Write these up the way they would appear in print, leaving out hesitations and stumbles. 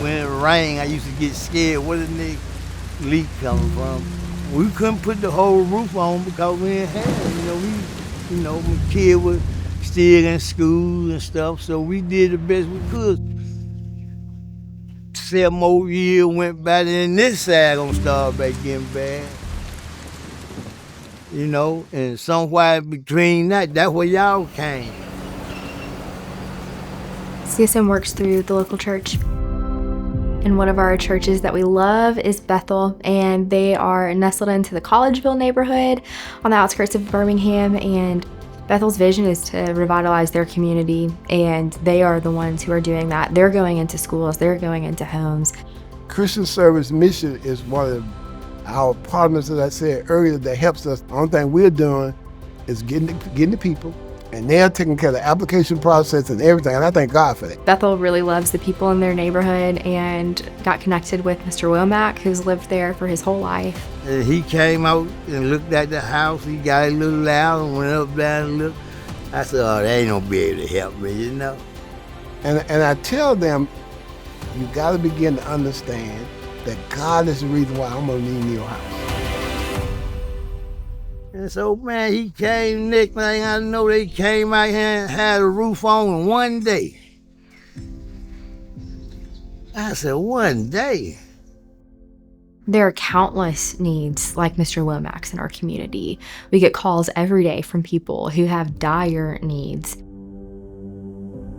when it rained, I used to get scared. Where the next leak coming from? We couldn't put the whole roof on because we didn't have it. My kid was still in school and stuff, so we did the best we could. 7 more years went by, and this side gonna start back getting bad. And somewhere between that's where y'all came. CSM works through the local church. And one of our churches that we love is Bethel, and they are nestled into the Collegeville neighborhood on the outskirts of Birmingham. And Bethel's vision is to revitalize their community, and they are the ones who are doing that. They're going into schools, they're going into homes. Christian service mission is one of our partners, as I said earlier, that helps us. The only thing we're doing is getting the people, and they're taking care of the application process and everything, and I thank God for that. Bethel really loves the people in their neighborhood and got connected with Mr. Womack, who's lived there for his whole life. And he came out and looked at the house. He got a little loud and went up there and looked. I said, oh, they ain't gonna be able to help me, And I tell them, you gotta begin to understand that God is the reason why I'm gonna need your house. And so, man, he came, next thing I know, they came out here and had a roof on in one day. I said, one day? There are countless needs like Mr. Womack's in our community. We get calls every day from people who have dire needs.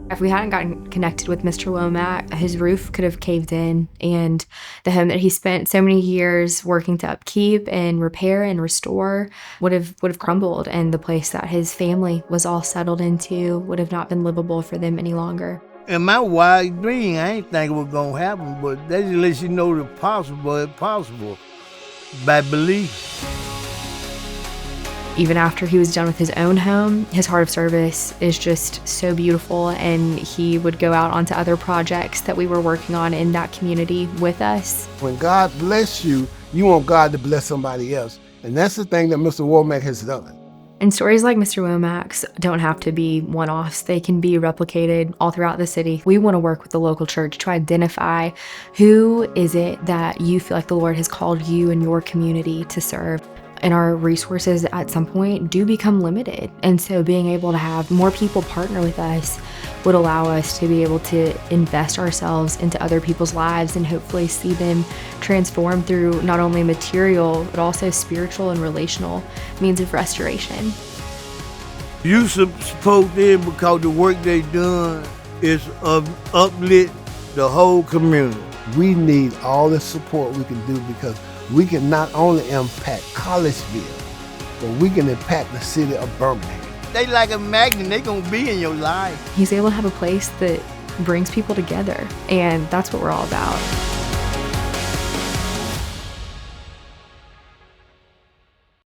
If we hadn't gotten connected with Mr. Womack, his roof could have caved in, and the home that he spent so many years working to upkeep and repair and restore would have crumbled, and the place that his family was all settled into would have not been livable for them any longer. In my wild dream, I ain't think it was gonna happen, but that just lets you know the possible is possible by belief. Even after he was done with his own home, his heart of service is just so beautiful, and he would go out onto other projects that we were working on in that community with us. When God bless you, you want God to bless somebody else. And that's the thing that Mr. Womack has done. And stories like Mr. Womack's don't have to be one-offs. They can be replicated all throughout the city. We want to work with the local church to identify who is it that you feel like the Lord has called you and your community to serve. And our resources at some point do become limited. And so being able to have more people partner with us would allow us to be able to invest ourselves into other people's lives and hopefully see them transform through not only material, but also spiritual and relational means of restoration. You support them because the work they done is uplift the whole community. We need all the support we can do because we can not only impact Collegeville, but we can impact the city of Birmingham. They like a magnet, they gonna be in your life. He's able to have a place that brings people together, and that's what we're all about.